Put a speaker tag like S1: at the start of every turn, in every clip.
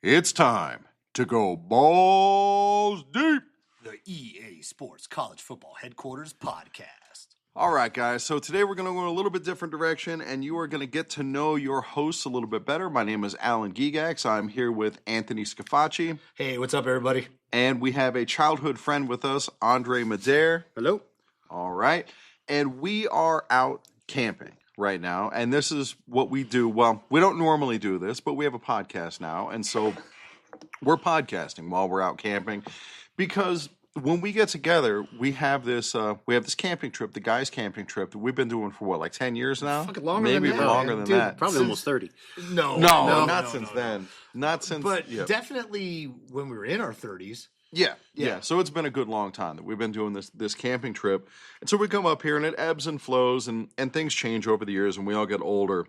S1: It's time to go balls deep.
S2: The EA Sports College Football Headquarters Podcast.
S1: All right, guys. So today we're going to go in a little bit different direction, and you are going to get to know your hosts a little bit better. My name is Alan Gigax. I'm here with Anthony Scafacci.
S2: Hey, what's up, everybody?
S1: And we have a childhood friend with us, Andre Madere.
S3: Hello.
S1: All right. And we are out camping right now, and this is what we do. Well, we don't normally do this, but we have a podcast now, and so we're podcasting while we're out camping because when we get together, we have this camping trip, the guys' camping trip that we've been doing for what, like 10 years now?
S3: Maybe
S1: even longer than that.
S3: Probably almost 30.
S1: Not since then. Not since.
S2: But
S1: yeah.
S2: definitely when we were in our 30s.
S1: Yeah. So it's been a good long time that we've been doing this camping trip. And so we come up here and it ebbs and flows and things change over the years and we all get older.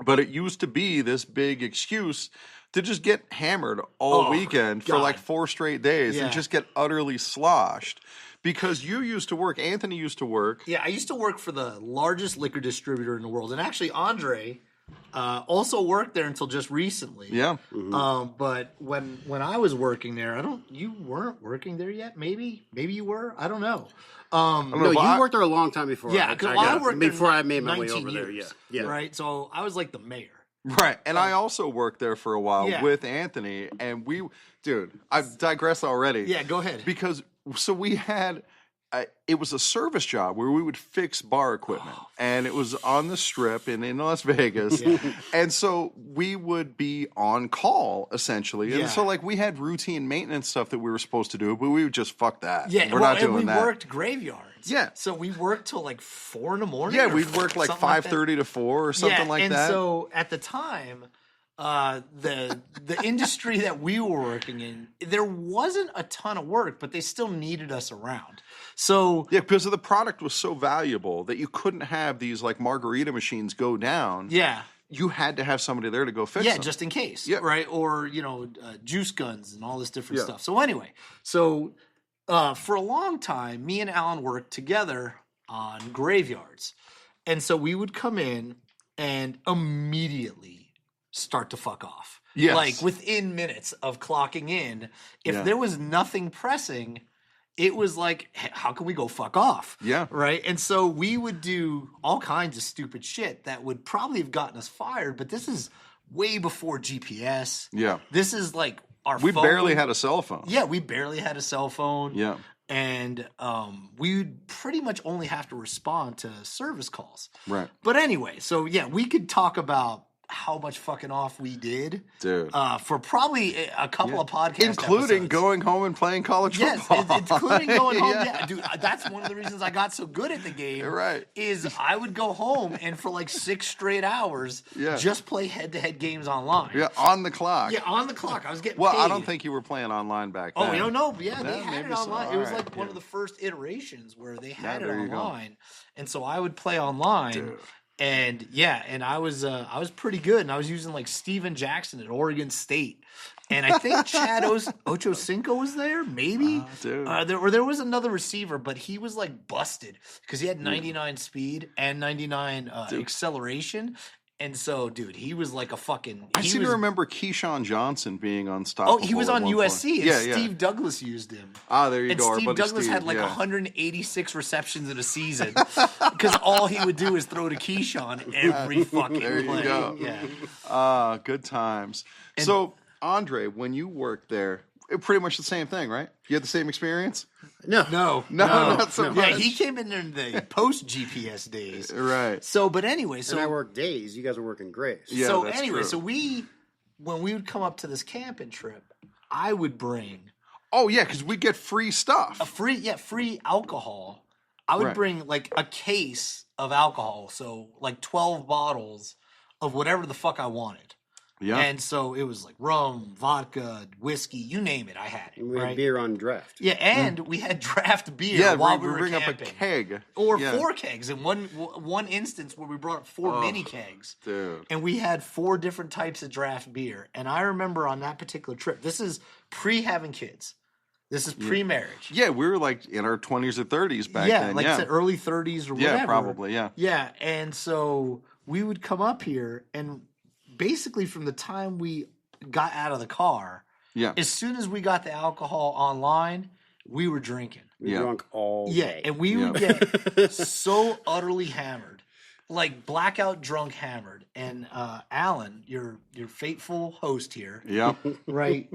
S1: But it used to be this big excuse to just get hammered all weekend for like 4 straight days and just get utterly sloshed. Because you used to work, Anthony used to work.
S2: Yeah, I used to work for the largest liquor distributor in the world. And actually, Andre also worked there until just recently.
S1: Yeah.
S2: Mm-hmm. But when I was working there, you weren't working there yet? Maybe you were? I don't know.
S3: You worked there a long time before.
S2: Yeah, because I worked there
S3: before I made my way over
S2: years,
S3: there. Yeah.
S2: Right? So I was like the mayor.
S1: Right, and I also worked there for a while with Anthony, and I digress already.
S2: Yeah, go ahead.
S1: Because, so we had, it was a service job where we would fix bar equipment, and it was on the Strip in Las Vegas, and so we would be on call, essentially, and so, like, we had routine maintenance stuff that we were supposed to do, but we would just fuck that.
S2: Yeah,
S1: we're not doing that.
S2: We worked graveyards.
S1: Yeah.
S2: So we worked till like 4 in the morning.
S1: Yeah, we'd work like 5:30 to 4 or something like that.
S2: And so at the time, the industry that we were working in, there wasn't a ton of work, but they still needed us around. So
S1: yeah, because the product was so valuable that you couldn't have these like margarita machines go down.
S2: Yeah.
S1: You had to have somebody there to go fix them.
S2: Yeah, just in case.
S1: Yeah.
S2: Right? Or, juice guns and all this different stuff. So anyway, for a long time, me and Alan worked together on graveyards. And so we would come in and immediately start to fuck off.
S1: Yes.
S2: Like within minutes of clocking in, if there was nothing pressing, it was like, how can we go fuck off?
S1: Yeah. Right?
S2: And so we would do all kinds of stupid shit that would probably have gotten us fired, but this is way before GPS.
S1: Yeah.
S2: This is like
S1: we barely had a cell phone.
S2: Yeah, we barely had a cell phone.
S1: Yeah.
S2: And we would pretty much only have to respond to service calls.
S1: Right.
S2: But anyway, so yeah, we could talk about how much fucking off we did.
S1: Dude.
S2: For probably a couple of podcasts.
S1: Including going home and playing college football.
S2: Yes, including going home. Yeah, dude, that's one of the reasons I got so good at the game.
S1: Right.
S2: Is I would go home and for like 6 straight hours just play head-to-head games online.
S1: Yeah, on the clock.
S2: Yeah, on the clock. I was getting
S1: paid.
S2: I
S1: don't think you were playing online back then.
S2: Oh, no. Yeah, they had it online.
S1: So.
S2: It was like one of the first iterations where they had it online. And so I would play online. Dude. And I was pretty good, and I was using like Steven Jackson at Oregon State, and I think Chad Ochocinco was there, maybe. There was another receiver, but he was like busted because he had 99 speed and 99 acceleration. And so, dude, he was like a fucking...
S1: I seem to remember Keyshawn Johnson being unstoppable.
S2: Oh, he was on USC,
S1: and
S2: Steve Douglas used him.
S1: There you go.
S2: And Steve Douglas had like 186 receptions in a season because all he would do is throw to Keyshawn every fucking
S1: there
S2: play.
S1: You go.
S2: Yeah.
S1: Good times. So, Andre, when you worked there, pretty much the same thing, right? You had the same experience?
S2: No,
S1: not so much.
S2: Yeah, he came in there in the post-GPS days.
S1: Right.
S2: So, but anyway.
S3: And I worked days. You guys were working grays.
S1: Yeah,
S2: so
S1: that's
S2: anyway,
S1: true.
S2: when we would come up to this camping trip, I would bring...
S1: Oh, yeah, because we get free stuff.
S2: Free alcohol. I would bring like a case of alcohol. So like 12 bottles of whatever the fuck I wanted.
S1: Yeah.
S2: And so it was like rum, vodka, whiskey, you name it, I had it.
S3: And we had beer on draft.
S2: Yeah, and we had draft beer while we were
S1: bring
S2: camping.
S1: up a keg.
S2: Or 4 kegs. In one instance where we brought up 4 mini kegs.
S1: Dude.
S2: And we had 4 different types of draft beer. And I remember on that particular trip, this is pre-having kids. This is pre-marriage.
S1: Yeah, we were like in our 20s or 30s back then.
S2: Yeah, like I said, early 30s or whatever.
S1: Yeah, probably, yeah.
S2: Yeah, and so we would come up here and basically from the time we got out of the car, as soon as we got the alcohol online, we were drinking.
S3: We were drunk all day.
S2: And we would get so utterly hammered, like blackout drunk hammered. And Alan, your fateful host here, right?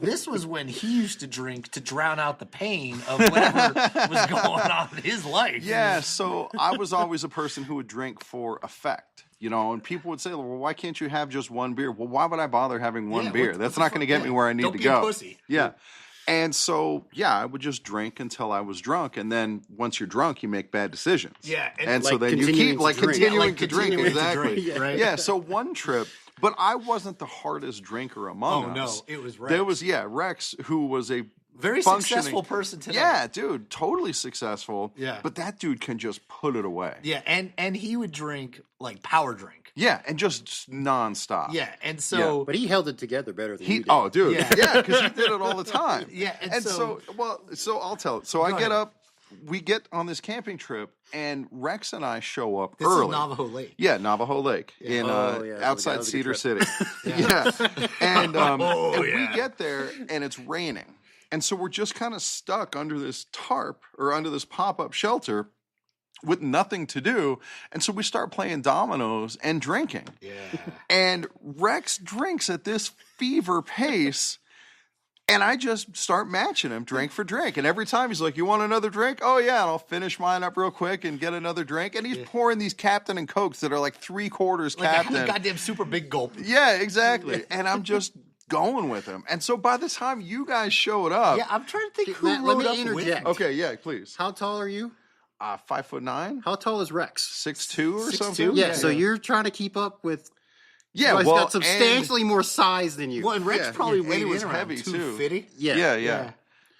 S2: This was when he used to drink to drown out the pain of whatever was going on in his life.
S1: Yeah, so I was always a person who would drink for effect. You know, and people would say, well, why can't you have just one beer? Well, why would I bother having one beer? That's not going to get me where I need to go.
S2: Don't be a pussy.
S1: Yeah. And so, I would just drink until I was drunk. And then once you're drunk, you make bad decisions.
S2: Yeah.
S1: And so then you keep continuing to drink. Exactly.
S2: Right?
S1: Yeah. So one trip, but I wasn't the hardest drinker among us.
S2: Oh, no. It was Rex.
S1: There was, Rex, who was a
S2: very successful person today.
S1: Yeah, dude, totally successful.
S2: Yeah.
S1: But that dude can just put it away.
S2: Yeah, and he would drink like power drink.
S1: Yeah, and just nonstop.
S2: Yeah, and so
S3: but he held it together better than you did.
S1: Oh, dude, because he did it all the time.
S2: Yeah, and
S1: so I'll tell it. So I get up, we get on this camping trip, and Rex and I show up
S2: this
S1: early.
S2: Is Navajo Lake.
S1: Yeah, Navajo Lake in outside Cedar City. And we get there, and it's raining. And so we're just kind of stuck under this tarp or under this pop-up shelter with nothing to do. And so we start playing dominoes and drinking.
S2: Yeah.
S1: And Rex drinks at this fever pace. And I just start matching him drink for drink. And every time he's like, you want another drink? Oh, yeah. And I'll finish mine up real quick and get another drink. And he's pouring these Captain and Cokes that are like 3/4 Captain.
S2: Like a goddamn super big gulp.
S1: Yeah, exactly. And I'm just going with him. And so by the time you guys showed up.
S2: Yeah, I'm trying to think who
S3: Matt,
S2: rode
S3: let
S2: up
S3: me interject.
S2: with.
S1: Okay, yeah, please.
S3: How tall are you?
S1: 5'9".
S3: How tall is Rex?
S1: 6'2" or
S2: 6'2"?
S1: something.
S3: Yeah, so you're trying to keep up with.
S1: Yeah,
S3: he's got substantially more size than you.
S2: Well, and Rex probably weighed
S1: was
S2: in around
S1: heavy
S2: 250.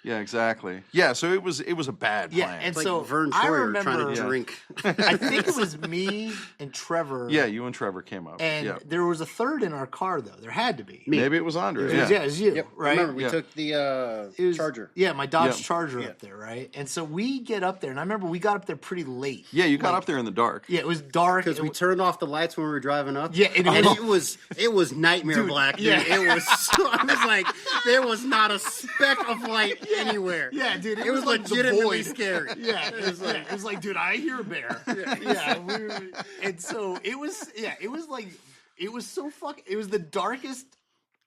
S1: Yeah, exactly. Yeah, so it was a bad plan.
S2: Yeah, and
S3: like
S2: so
S3: Vern
S2: I
S3: Troyer
S2: remember
S3: trying to drink.
S2: I think it was me and Trevor.
S1: Yeah, you and Trevor came up.
S2: And there was a third in our car, though. There had to be.
S1: Maybe it was Andre.
S2: Yeah, it was you, right?
S3: Remember, we took the Charger.
S2: Yeah, my Dodge Charger up there, right? And so we get up there, and I remember we got up there pretty late.
S1: Yeah, you got up there in the dark.
S2: Yeah, it was dark.
S3: Because we turned off the lights when we were driving up.
S2: Yeah, and
S3: it was nightmare black, dude.
S2: Yeah.
S3: It was I was like, there was not a speck of light anywhere.
S2: Yeah, dude,
S3: it was
S2: like
S3: legitimately scary.
S2: Yeah, it was like, dude, I hear a bear. And so it was so fucking. It was the darkest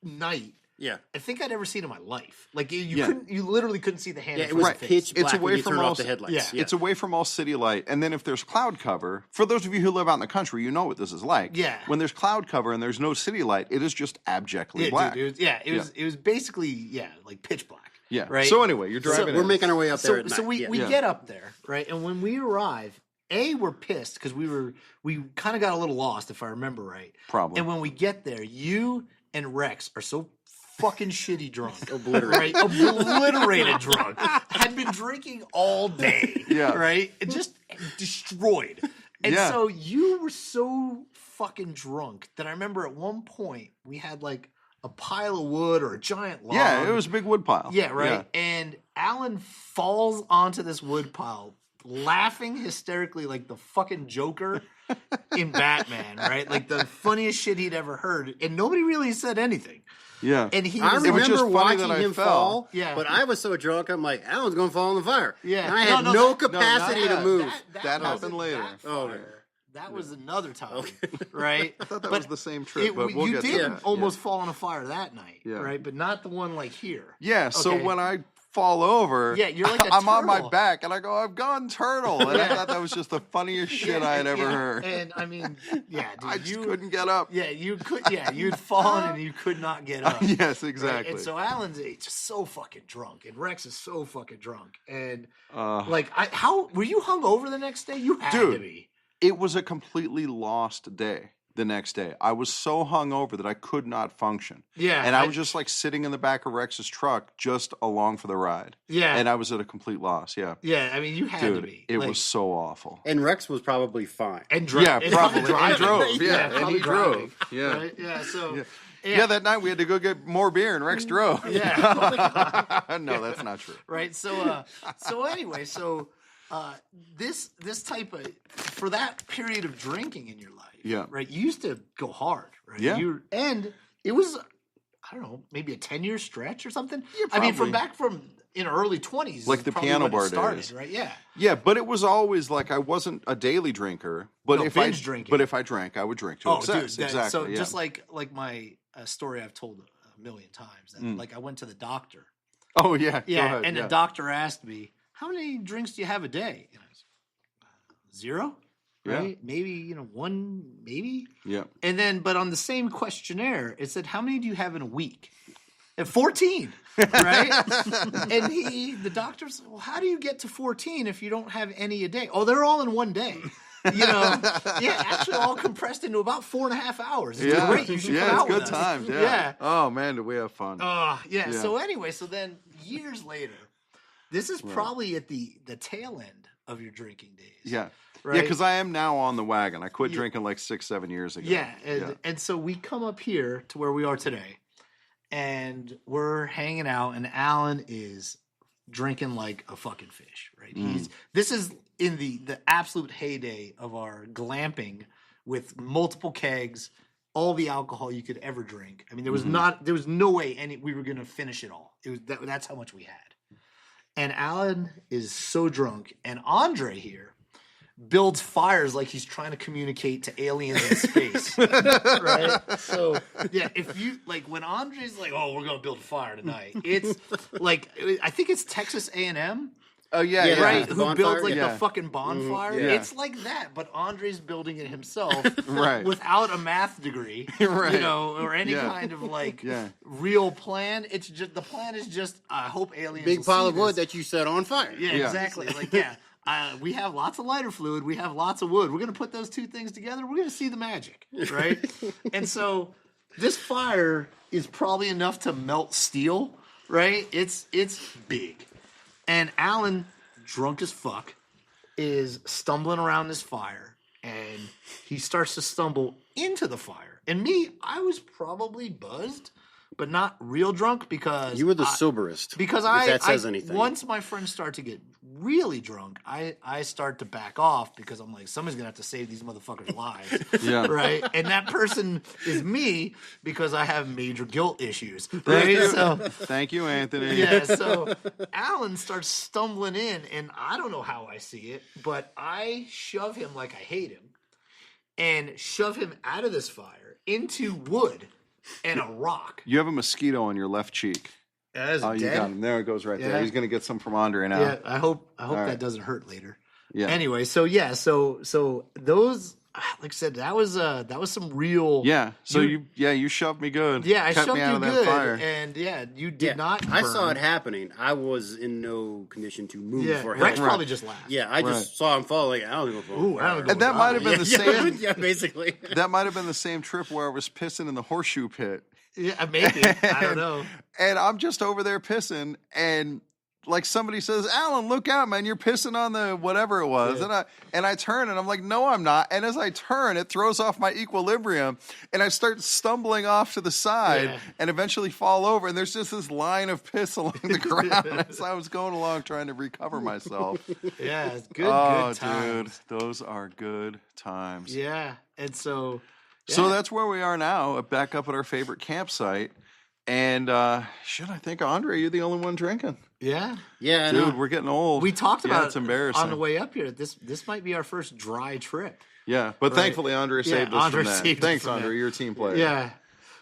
S2: night.
S3: Yeah,
S2: I think I'd ever seen in my life. Like you literally couldn't see the hand.
S3: Yeah, it was pitch black.
S1: It's away from all
S3: the headlights.
S1: It's away from all city light. And then if there's cloud cover, for those of you who live out in the country, you know what this is like.
S2: Yeah.
S1: When there's cloud cover and there's no city light, it is just abjectly black.
S2: Dude, it was basically like pitch black.
S1: Yeah.
S2: Right.
S1: So anyway, you're driving.
S3: We're making our way up there.
S2: So we get up there, right? And when we arrive, we're pissed because we kind of got a little lost, if I remember right.
S1: Probably.
S2: And when we get there, you and Rex are so fucking shitty drunk.
S3: Obliterated.
S2: Right? Obliterated drunk. Had been drinking all day.
S1: Yeah.
S2: Right? And just destroyed. And so you were so fucking drunk that I remember at one point we had like a pile of wood or a giant log.
S1: Yeah, it was a big wood pile.
S2: Yeah, right. Yeah. And Alan falls onto this wood pile, laughing hysterically like the fucking Joker in Batman, right? Like the funniest shit he'd ever heard. And nobody really said anything.
S1: Yeah.
S2: And he
S3: I
S2: was
S3: remember watching him fall,
S2: yeah.
S3: But I was so drunk, I'm like, Alan's going to fall in the fire.
S2: Yeah.
S3: And I had no capacity to move.
S1: That happened later.
S2: That was another time, right?
S1: I thought that was the same trip, but we'll get to that.
S2: You did almost fall in a fire that night, right? But not the one like here.
S1: Yeah, so when I fall over,
S2: you're like
S1: I'm on my back, and I go, I've gone turtle. And I thought that was just the funniest shit I had ever heard.
S2: And I mean, dude,
S1: I just couldn't get up.
S2: Yeah, you'd fallen and you could not get up.
S1: Yes, exactly.
S2: Right? And so Alan's just so fucking drunk, and Rex is so fucking drunk. And how were you hungover the next day? You had to be.
S1: It was a completely lost day the next day. I was so hungover that I could not function.
S2: Yeah.
S1: And I was just like sitting in the back of Rex's truck just along for the ride.
S2: Yeah.
S1: And I was at a complete loss. Yeah.
S2: Yeah. I mean, you had to be.
S1: It was so awful.
S3: And Rex was probably fine.
S2: And
S1: yeah, probably. And drove.
S2: Yeah.
S1: And he drove. Yeah.
S2: Right? Yeah. So.
S1: Yeah, that night we had to go get more beer and Rex drove.
S2: Yeah.
S1: No, that's not true.
S2: Right. So anyway, this type of, for that period of drinking in your life, right? You used to go hard, right?
S1: Yeah.
S2: And it was, I don't know, maybe a 10-year stretch or something.
S1: Yeah,
S2: I mean,
S1: probably.
S2: from in early 20s,
S1: Like
S2: is
S1: the
S2: probably
S1: piano
S2: when it
S1: bar
S2: started,
S1: days.
S2: right? Yeah.
S1: Yeah, but it was always like I wasn't a daily drinker. But
S2: No,
S1: if
S2: binge drinking.
S1: but if I drank, I would drink to
S2: Oh,
S1: excess.
S2: dude.
S1: Exactly.
S2: So
S1: yeah.
S2: just like my story I've told a million times, that like I went to the doctor.
S1: Oh yeah.
S2: Yeah,
S1: Go ahead.
S2: and the doctor asked me, "How many drinks do you have a day?" And I was, 0, right? Maybe one, maybe.
S1: Yeah.
S2: And then, but on the same questionnaire, it said, "How many do you have in a week?" And 14, right? And the doctor said, "Well, how do you get to 14 if you don't have any a day?" Oh, they're all in one day. Actually, all compressed into about 4.5 hours. It's great. You should come
S1: it's
S2: out
S1: good
S2: with us.
S1: times. Yeah. Oh man, do we have fun?
S2: Yeah. So anyway, so then years later, this is probably at the tail end of your drinking days.
S1: Yeah.
S2: Right?
S1: Yeah, because I am now on the wagon. I quit drinking like 6-7 years ago.
S2: Yeah, and so we come up here to where we are today, and we're hanging out, and Alan is drinking like a fucking fish, right? This is in the absolute heyday of our glamping with multiple kegs, all the alcohol you could ever drink. I mean, there was no way we were gonna finish it all. It was that's how much we had. And Alan is so drunk, and Andre here builds fires like he's trying to communicate to aliens in space, right? So yeah, if you like when Andre's like, "Oh, we're gonna build a fire tonight," it's like I think it's Texas A&M.
S1: Oh yeah,
S2: Right.
S3: The
S2: Who
S3: bonfire?
S2: builds like
S1: Yeah.
S2: the fucking bonfire?
S1: Yeah.
S2: It's like that, but Andre's building it himself,
S1: Right.
S2: without a math degree,
S1: Right.
S2: or any
S1: Yeah.
S2: kind of like
S1: Yeah.
S2: real plan. It's just the plan is just I hope aliens
S3: Big
S2: will
S3: pile
S2: see
S3: of wood
S2: this.
S3: that you set on fire.
S2: Yeah,
S1: Yeah.
S2: exactly. Like, we have lots of lighter fluid. We have lots of wood. We're going to put those two things together. We're going to see the magic, right? And so this fire is probably enough to melt steel, right? It's big. And Alan, drunk as fuck, is stumbling around this fire, and he starts to stumble into the fire. And me, I was probably buzzed, but not real drunk because
S3: You were the soberest.
S2: because
S3: if that says anything.
S2: once my friends start to get really drunk, I start to back off because I'm like, somebody's gonna have to save these motherfuckers' lives,
S1: Yeah.
S2: right? And that person is me because I have major guilt issues, right? So
S1: Thank you, Anthony.
S2: yeah, so Alan starts stumbling in, and I don't know how I see it, but I shove him like I hate him, and shove him out of this fire into wood and a rock.
S1: You have a mosquito on your left cheek.
S2: As
S1: Oh, you got him. There it goes right
S2: Yeah.
S1: there. He's gonna get some from Andre now.
S2: Yeah, I hope
S1: right.
S2: that doesn't hurt later.
S1: Yeah.
S2: Anyway, so those, like I said, that was some real.
S1: Yeah. So you shoved me good.
S2: Yeah, I
S1: Kept
S2: shoved
S1: me out
S2: you
S1: of that
S2: good,
S1: fire.
S2: and you did not.
S3: I saw
S2: burn.
S3: it happening. I was in no condition to move
S2: Yeah,
S3: for
S2: Rex
S3: help.
S2: probably just laughed.
S3: Yeah, I just saw him fall. Like, I don't give a fuck.
S2: Ooh, I don't
S1: And that might have been the same.
S3: Yeah, basically.
S1: That might have been the same trip where I was pissing in the horseshoe pit.
S2: Yeah, maybe. I don't know.
S1: And I'm just over there pissing, and like somebody says, "Alan, look out, man! You're pissing on the whatever it was."
S2: Yeah.
S1: And I turn, and I'm like, "No, I'm not." And as I turn, it throws off my equilibrium, and I start stumbling off to the side,
S2: Yeah.
S1: and eventually fall over. And there's just this line of piss along the ground as I was going along trying to recover myself.
S2: Yeah, it's good.
S1: Oh,
S2: good times.
S1: dude, those are good times.
S2: Yeah, and so.
S1: So
S2: yeah.
S1: that's where we are now, back up at our favorite campsite. And shit, I think, Andre, you're the only one drinking.
S2: Yeah.
S3: Yeah, I
S1: Dude,
S3: know.
S1: we're getting old.
S2: We talked
S1: Yeah,
S2: about
S1: it's embarrassing.
S2: on the way up here. This might be our first dry trip.
S1: Yeah, but
S2: Right.
S1: thankfully, Andre saved us
S2: Andre
S1: from that.
S2: saved us
S1: Thanks,
S2: from
S1: Andre.
S2: that.
S1: You're a team player.
S2: Yeah.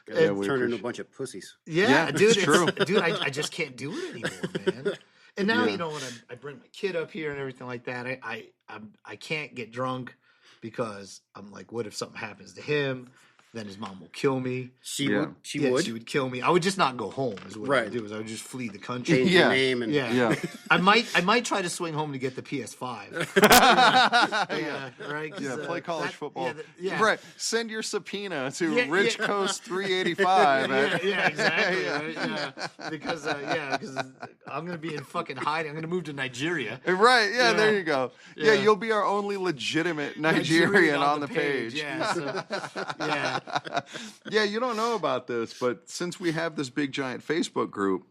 S1: Yeah, we
S3: Turned into a
S1: appreciate-
S3: bunch of pussies.
S2: Yeah,
S1: Yeah,
S2: dude,
S1: it's true.
S2: dude, I just can't do it anymore, man. And now,
S1: Yeah.
S2: when I bring my kid up here and everything like that, I can't get drunk because I'm like, what if something happens to him? Then his mom will kill me.
S3: She
S1: Yeah.
S3: would. She
S2: Yeah,
S3: would.
S2: she would kill me. I would just not go home. Is what I
S3: Right.
S2: would do. Is I would just flee the country.
S3: Change
S1: Yeah.
S3: your name and
S2: Yeah.
S1: Yeah.
S2: I might try to swing home to get the PS5. Yeah, right. 'cause,
S1: Yeah, play college
S2: that-
S1: football.
S2: Yeah,
S1: Right. Send your subpoena to
S2: Yeah,
S1: Rich
S2: yeah.
S1: Coast 385.
S2: Yeah, exactly.
S1: Yeah.
S2: Right? Yeah, because I'm gonna be in fucking hiding. I'm gonna move to Nigeria.
S1: Right, yeah,
S2: Yeah.
S1: there you go. Yeah.
S2: Yeah.
S1: You'll be our only legitimate Nigerian on the page.
S2: Yeah, so, yeah,
S1: Yeah, you don't know about this, but since we have this big giant Facebook group,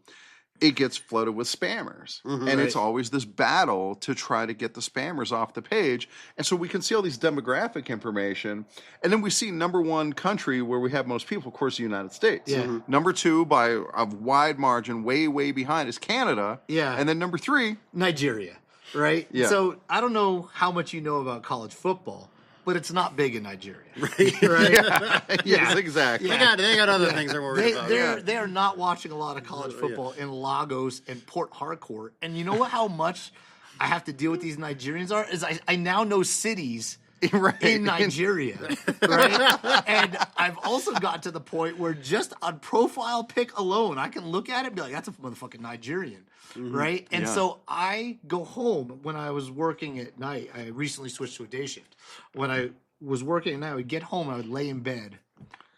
S1: it gets flooded with spammers. And it's always this battle to try to get the spammers off the page. And so we can see all these demographic information. And then we see number one country where we have most people, of course, the United States.
S2: Yeah.
S1: Number two, by a wide margin, way, way behind, is Canada.
S2: Yeah.
S1: And then number three,
S2: Nigeria, right?
S1: Yeah.
S2: So I don't know how much you know about college football, but it's not big in Nigeria.
S3: Right.
S1: yes, exactly.
S3: They got other things they're worried about.
S2: They are not watching a lot of college football in Lagos and Port Harcourt. And you know how much I have to deal with these Nigerians are? Is I now know cities in Nigeria, right? And I've also got to the point where just on profile pic alone, I can look at it and be like, that's a motherfucking Nigerian, right? And so I go home when I was working at night. I recently switched to a day shift. When I was working at night, I would get home and I would lay in bed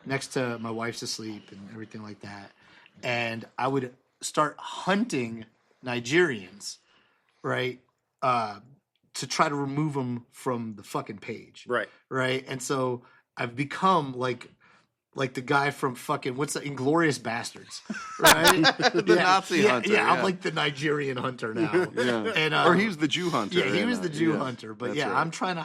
S2: next to my wife's asleep and everything like that. And I would start hunting Nigerians, right? To try to remove them from the fucking page.
S3: Right.
S2: Right. And so I've become like the guy from fucking, what's the Inglorious Bastards, right?
S1: The Nazi hunter.
S2: Yeah, I'm like the Nigerian hunter now. And,
S1: or he's the Jew hunter.
S2: Yeah, he was the Jew hunter. But
S1: that's
S2: yeah,
S1: right.
S2: I'm trying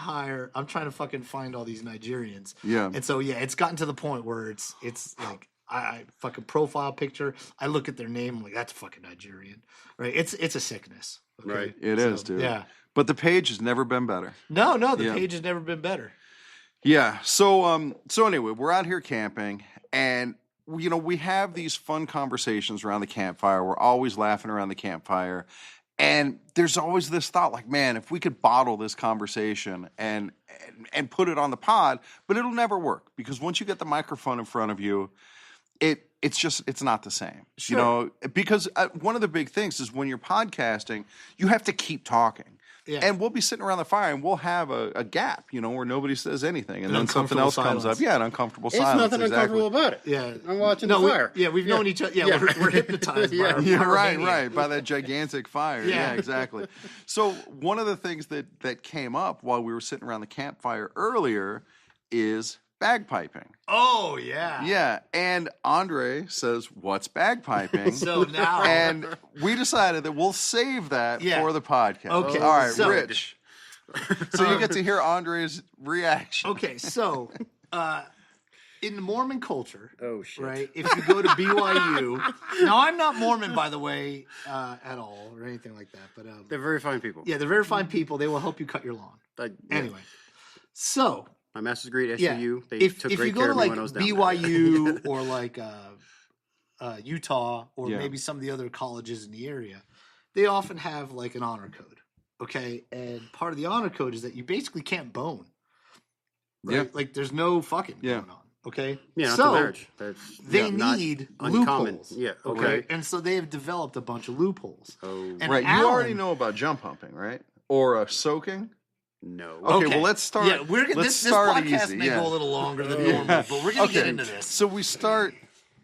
S2: to fucking find all these Nigerians.
S1: Yeah.
S2: And so, yeah, it's gotten to the point where it's like, I fucking profile picture, I look at their name, I'm like, that's fucking Nigerian, right? It's a sickness. Okay?
S3: Right.
S1: It is, dude.
S2: Yeah.
S1: But the page has never been better.
S2: No, the page has never been better.
S1: Yeah. So anyway, we're out here camping, and we have these fun conversations around the campfire. We're always laughing around the campfire, and there's always this thought, like, man, if we could bottle this conversation and put it on the pod, but it'll never work because once you get the microphone in front of you, it's not the same.
S2: Sure.
S1: Because one of the big things is when you're podcasting, you have to keep talking.
S2: Yeah.
S1: And we'll be sitting around the fire and we'll have a gap, where nobody says anything. And then something else comes up. Yeah, an uncomfortable silence.
S3: There's nothing uncomfortable about it.
S2: Yeah.
S3: I'm watching the fire.
S2: We've known each other. Yeah, we're hypnotized by our
S1: right. By that gigantic fire. Yeah, exactly. So one of the things that came up while we were sitting around the campfire earlier is bagpiping.
S2: Oh, yeah.
S1: Yeah, and Andre says, what's bagpiping?
S2: So now...
S1: And we decided that we'll save that for the podcast.
S2: Okay.
S1: All right,
S2: so,
S1: Rich. So you get to hear Andre's reaction.
S2: Okay, so in the Mormon culture, right, if you go to BYU... Now, I'm not Mormon, by the way, at all, or anything like that, but...
S3: they're very fine people.
S2: Yeah, they're very fine people. They will help you cut your lawn. Anyway, so...
S3: My master's degree at SUU. They took
S2: if
S3: great
S2: you go
S3: care
S2: to
S3: of me
S2: like
S3: when I was down
S2: BYU
S3: there.
S2: or like Utah or maybe some of the other colleges in the area, they often have like an honor code. Okay, and part of the honor code is that you basically can't bone. Right?
S1: Yeah,
S2: like there's no fucking going on. Okay,
S3: yeah,
S2: so
S3: not the marriage. That's
S2: they
S3: not
S2: need
S3: uncommon.
S2: loopholes.
S3: Yeah,
S2: okay, and so they have developed a bunch of loopholes.
S3: Oh,
S2: and
S1: right.
S2: Alan,
S1: you already know about jump humping, right? Or soaking.
S3: No.
S1: Okay, well, let's start.
S2: Yeah, this podcast
S1: easy.
S2: may go a little longer than normal, but we're going to get into this.
S1: So we start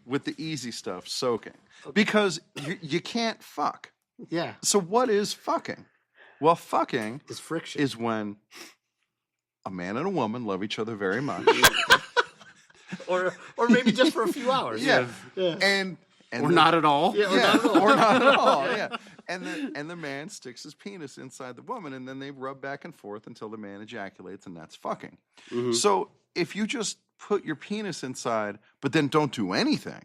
S1: with the easy stuff, soaking, because you can't fuck.
S2: Yeah.
S1: So what is fucking? Well, fucking
S2: is friction.
S1: Is when a man and a woman love each other very much,
S2: or maybe just for a few hours.
S1: Yeah. And
S3: or not at all.
S2: Yeah,
S1: or not at all. Yeah. And the man sticks his penis inside the woman, and then they rub back and forth until the man ejaculates, and that's fucking. Mm-hmm. So if you just put your penis inside, but then don't do anything,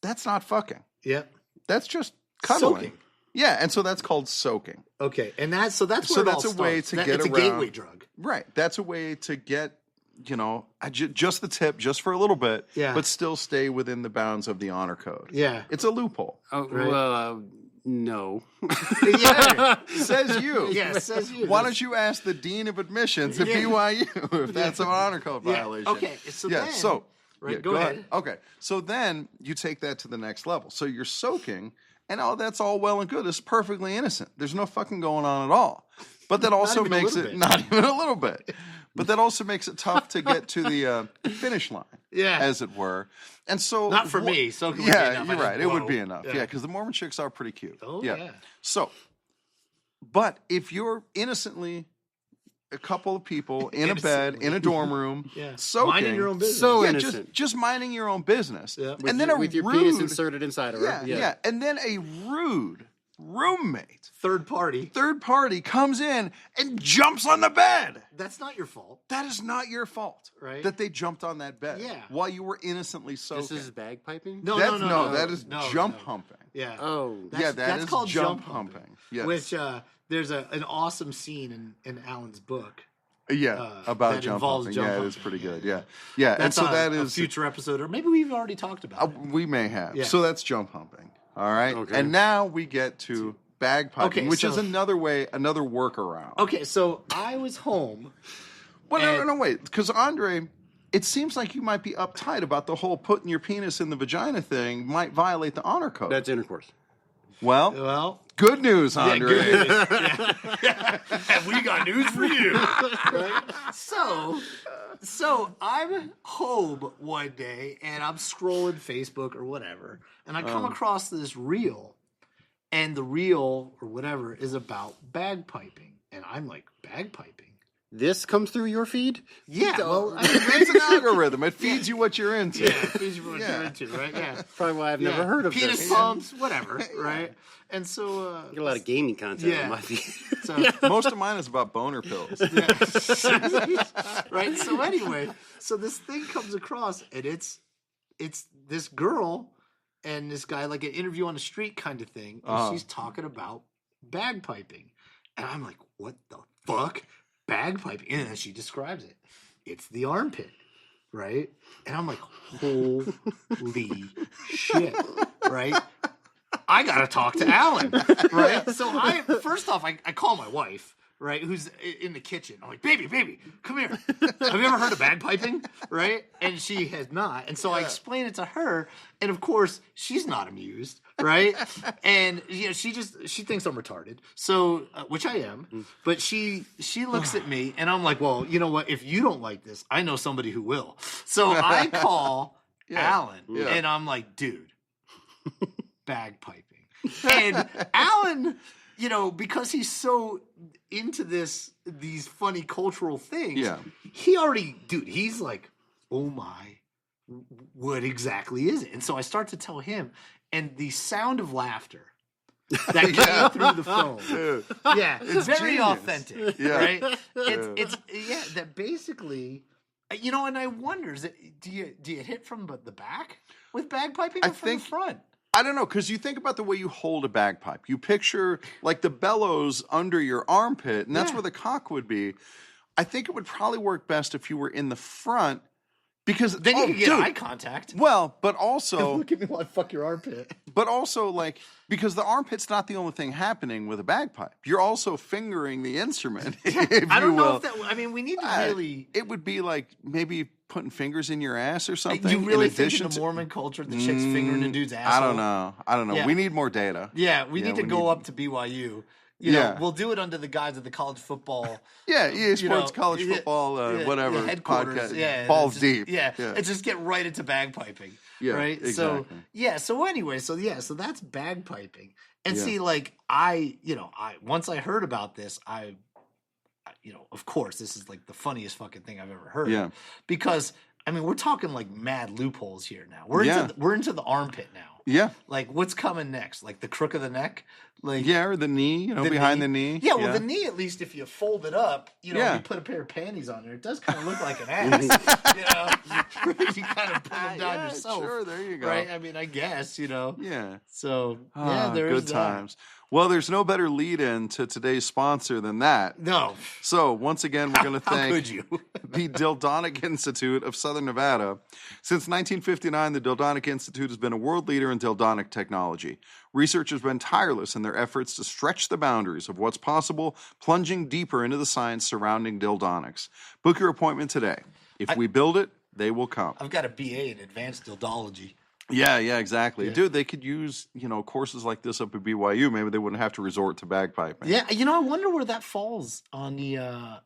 S1: that's not fucking.
S2: Yep.
S1: That's just cuddling.
S2: Soaking.
S1: Yeah, and so that's called soaking.
S2: Okay, and that's where it all
S1: a way
S2: starts.
S1: to get
S2: it's
S1: around.
S2: It's a gateway drug.
S1: Right. That's a way to get, just the tip, just for a little bit, but still stay within the bounds of the honor code.
S2: Yeah.
S1: It's a loophole.
S3: Oh, right? Well, no.
S2: Yeah.
S1: Says you.
S2: Yeah, says you.
S1: Why don't you ask the dean of admissions at BYU if that's an honor code violation?
S2: Okay, so then... Right, go ahead.
S1: Okay, so then you take that to the next level. So you're soaking, and that's all well and good. It's perfectly innocent. There's no fucking going on at all. But that also makes it not even a little bit. But that also makes it tough to get to the finish line, as it were. And so
S2: not for me. Soaking would be enough.
S1: You're right. It would be enough. Yeah, because the Mormon chicks are pretty cute.
S2: Oh yeah.
S1: So, but if you're innocently a couple of people in a bed in a dorm room, soaking,
S2: minding your own business.
S3: So innocent.
S1: just minding your own business,
S3: and then with your penis inserted inside of her.
S1: Yeah, and then a rude roommate,
S2: third party
S1: comes in and jumps on the bed.
S2: That's not your fault.
S1: That is not your fault,
S2: right?
S1: That they jumped on that bed,
S2: yeah,
S1: while you were innocently soaking.
S3: This is bagpiping.
S1: No, that is jump humping.
S2: Yeah.
S3: Oh,
S2: that's called jump humping.
S1: Yes.
S2: Which there's an awesome scene in Alan's book.
S1: About jump humping. Yeah, it is pretty good. Yeah. That's and so that is
S2: a future episode, or maybe we've already talked about it.
S1: We may have. Yeah. So that's jump humping. All right. Okay. And now we get to bagpiping, which is another workaround.
S2: Okay, so I was home.
S1: Well, no, wait. Because, Andre, it seems like you might be uptight about the whole putting your penis in the vagina thing might violate the honor code.
S3: That's intercourse.
S1: Well, good news, Andre.
S2: Good news. And we got news for you. Right? So I'm home one day, and I'm scrolling Facebook or whatever, and I come across this reel, and the reel or whatever is about bagpiping, and I'm like, bagpiping?
S3: This comes through your feed?
S2: Yeah. Well,
S1: it's an algorithm. It feeds you what you're into.
S2: Yeah, it feeds you what you're into, right? Yeah.
S3: Probably why I've never heard of
S2: penis
S3: this.
S2: pumps, whatever, right? And so...
S3: I get a lot of gaming content on my feed.
S2: So,
S1: most of mine is about boner pills.
S2: Right? So anyway, so this thing comes across, and it's this girl and this guy, like an interview on the street kind of thing, and she's talking about bagpiping. And I'm like, what the fuck? Bagpiping. And then she describes it. It's the armpit, right? And I'm like, holy shit, right? I gotta talk to Alan, right? So first off, I call my wife, right, who's in the kitchen. I'm like, baby, come here. Have you ever heard of bagpiping, right? And she has not. And so I explain it to her, and of course, she's not amused, right? And she thinks I'm retarded. So, which I am. But she looks at me, and I'm like, well, you know what? If you don't like this, I know somebody who will. So I call Alan, and I'm like, dude, bagpiping. And Alan, because he's so into these funny cultural things, he's like, oh my, what exactly is it? And so I start to tell him, and the sound of laughter that came through the phone, it's very genius. Authentic, right? It's that basically, and I wonder, do you hit from the back with bagpiping or from the front?
S1: I don't know, because you think about the way you hold a bagpipe. You picture, like, the bellows under your armpit, and that's where the cock would be. I think it would probably work best if you were in the front, because...
S2: Then you could get eye contact.
S1: Well, but also...
S2: Look at me while I fuck your armpit.
S1: But also, like, because the armpit's not the only thing happening with a bagpipe. You're also fingering the instrument,
S2: I don't know if that... I mean, we need to really...
S1: It would be like maybe... putting fingers in your ass or something.
S2: You really think in the Mormon culture the chick's fingering a dude's asshole?
S1: I don't know. Yeah. We need more data.
S2: Yeah, we need to go up to BYU. You know, we'll do it under the guise of the college football.
S1: EA Sports college football, whatever
S2: headquarters.
S1: Podcast. Balls deep.
S2: And just get right into bagpiping. Right.
S1: Exactly.
S2: So anyway, so that's bagpiping. And see, like I once I heard about this, of course, this is like the funniest fucking thing I've ever heard.
S1: Yeah.
S2: Because, I mean, we're talking like mad loopholes here now. We're into the armpit now.
S1: Yeah.
S2: Like, what's coming next? Like the crook of the neck? Like
S1: or the knee, behind the knee.
S2: Yeah, well, the knee, at least if you fold it up, you put a pair of panties on there, it does kind of look like an ass. You kind of pull them down yourself.
S1: Sure, there you go.
S2: Right? I mean, I guess,
S1: Yeah.
S2: So,
S1: there's good times. Well, there's no better lead-in to today's sponsor than that.
S2: No.
S1: So, once again, we're going to thank
S2: could you?
S1: the Dildonic Institute of Southern Nevada. Since 1959, the Dildonic Institute has been a world leader in dildonic technology. Research has been tireless in their efforts to stretch the boundaries of what's possible, plunging deeper into the science surrounding dildonics. Book your appointment today. If we build it, they will come.
S2: I've got a BA in advanced dildology.
S1: Yeah, exactly. Yeah. Dude, they could use, courses like this up at BYU. Maybe they wouldn't have to resort to bagpiping.
S2: Yeah, I wonder where that falls on the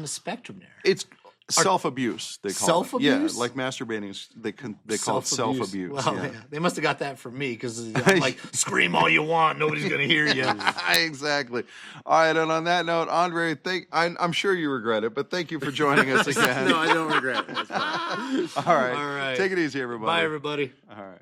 S2: spectrum there.
S1: It's self-abuse. They call it.
S2: Self-abuse?
S1: Yeah, like masturbating. They call it self-abuse.
S2: Well, yeah. They must have got that from me because I'm like, scream all you want, nobody's gonna hear you.
S1: Exactly. All right, and on that note, Andre, I'm sure you regret it, but thank you for joining us again.
S3: No, I don't regret it. That's fine.
S1: All right.
S2: All right.
S1: Take it easy, everybody.
S2: Bye, everybody.
S1: All right.